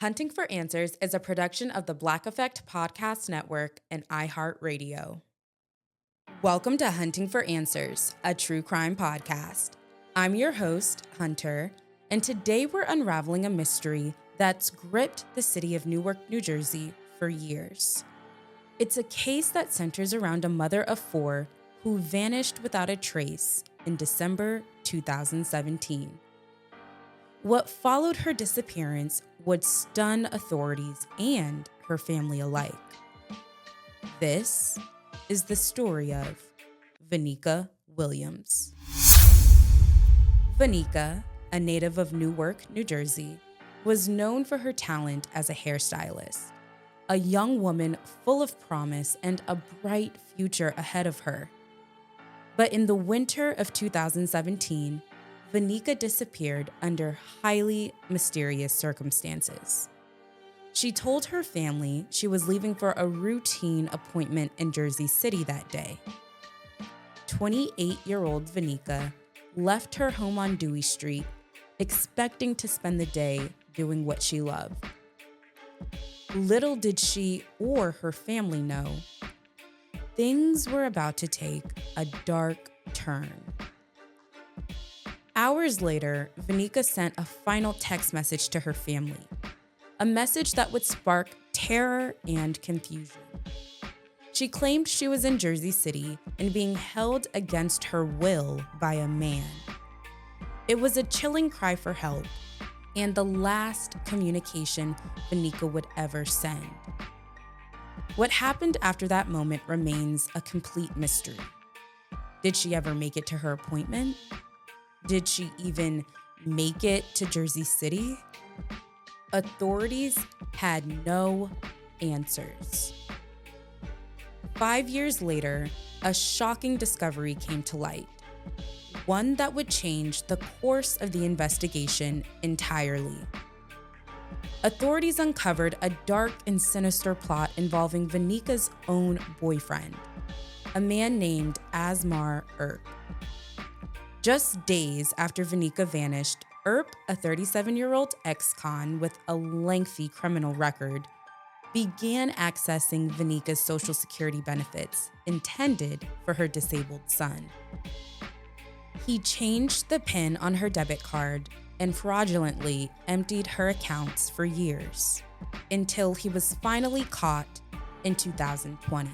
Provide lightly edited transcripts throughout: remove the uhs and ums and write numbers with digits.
Hunting for Answers is a production of the Black Effect Podcast Network and iHeartRadio. Welcome to Hunting for Answers, a true crime podcast. I'm your host, Hunter, and today we're unraveling a mystery that's gripped the city of Newark, New Jersey for years. It's a case that centers around a mother of four who vanished without a trace in December 2017. What followed her disappearance would stun authorities and her family alike. This is the story of Venika Williams. Venika, a native of Newark, New Jersey, was known for her talent as a hairstylist, a young woman full of promise and a bright future ahead of her. But in the winter of 2017, Venika disappeared under highly mysterious circumstances. She told her family she was leaving for a routine appointment in Jersey City that day. 28-year-old Venika left her home on Dewey Street, expecting to spend the day doing what she loved. Little did she or her family know, things were about to take a dark turn. Hours later, Venika sent a final text message to her family, a message that would spark terror and confusion. She claimed she was in Jersey City and being held against her will by a man. It was a chilling cry for help and the last communication Venika would ever send. What happened after that moment remains a complete mystery. Did she ever make it to her appointment? Did she even make it to Jersey City? Authorities had no answers. 5 years later, a shocking discovery came to light, one that would change the course of the investigation entirely. Authorities uncovered a dark and sinister plot involving Venika's own boyfriend, a man named Asmar Earp. Just days after Venika vanished, Earp, a 37-year-old ex-con with a lengthy criminal record, began accessing Venika's Social Security benefits intended for her disabled son. He changed the PIN on her debit card and fraudulently emptied her accounts for years, until he was finally caught in 2020.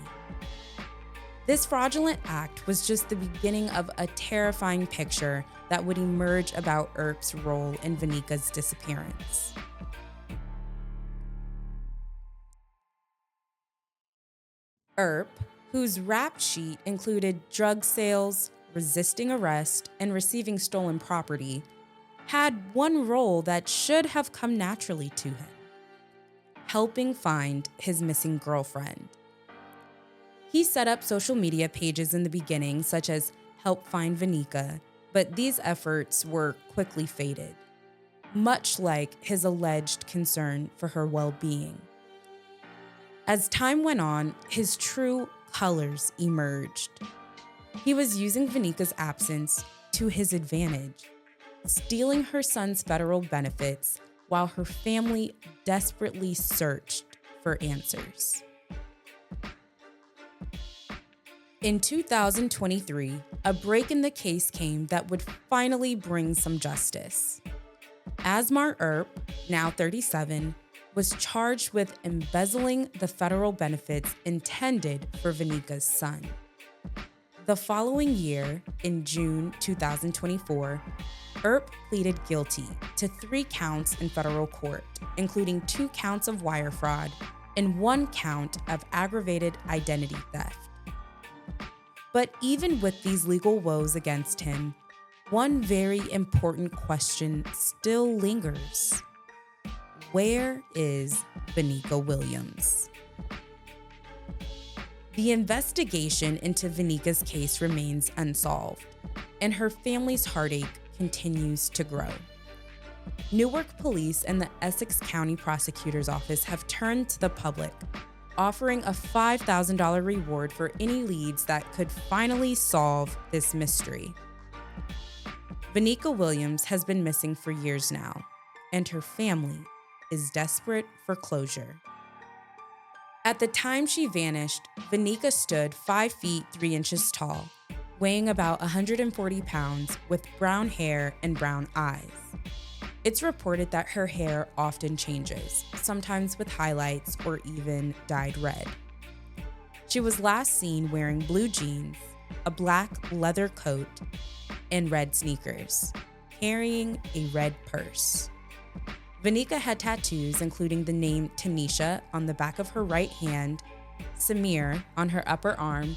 This fraudulent act was just the beginning of a terrifying picture that would emerge about Earp's role in Venika's disappearance. Earp, whose rap sheet included drug sales, resisting arrest, and receiving stolen property, had one role that should have come naturally to him: helping find his missing girlfriend. He set up social media pages in the beginning, such as Help Find Venika, but these efforts were quickly faded, much like his alleged concern for her well-being. As time went on, his true colors emerged. He was using Venika's absence to his advantage, stealing her son's federal benefits while her family desperately searched for answers. In 2023, a break in the case came that would finally bring some justice. Asmar Earp, now 37, was charged with embezzling the federal benefits intended for Venika's son. The following year, in June 2024, Earp pleaded guilty to 3 counts in federal court, including 2 counts of wire fraud and 1 count of aggravated identity theft. But even with these legal woes against him, one very important question still lingers. Where is Venika Williams? The investigation into Venika's case remains unsolved, and her family's heartache continues to grow. Newark Police and the Essex County Prosecutor's Office have turned to the public, offering a $5,000 reward for any leads that could finally solve this mystery. Venika Williams has been missing for years now, and her family is desperate for closure. At the time she vanished, Venika stood 5 feet 3 inches tall, weighing about 140 pounds, with brown hair and brown eyes. It's reported that her hair often changes, sometimes with highlights or even dyed red. She was last seen wearing blue jeans, a black leather coat, and red sneakers, carrying a red purse. Venika had tattoos including the name Tanisha on the back of her right hand, Samir on her upper arm,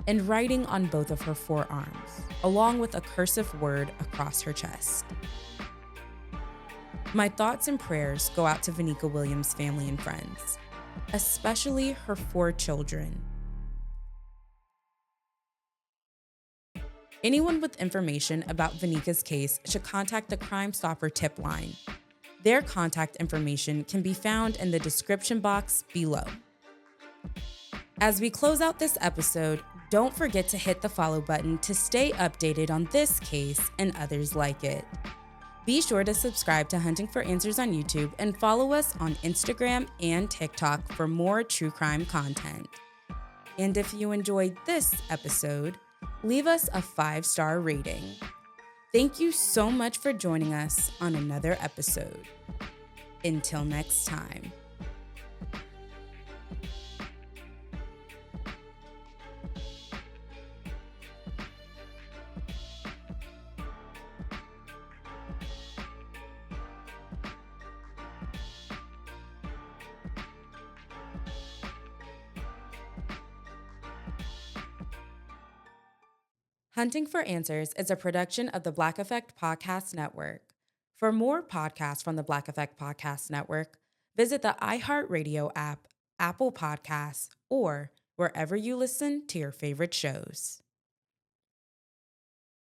and writing on both of her forearms, along with a cursive word across her chest. My thoughts and prayers go out to Venika Williams' family and friends, especially her 4 children. Anyone with information about Venika's case should contact the Crime Stopper tip line. Their contact information can be found in the description box below. As we close out this episode, don't forget to hit the follow button to stay updated on this case and others like it. Be sure to subscribe to Hunting for Answers on YouTube and follow us on Instagram and TikTok for more true crime content. And if you enjoyed this episode, leave us a 5-star rating. Thank you so much for joining us on another episode. Until next time. Hunting for Answers is a production of the Black Effect Podcast Network. For more podcasts from the Black Effect Podcast Network, visit the iHeartRadio app, Apple Podcasts, or wherever you listen to your favorite shows.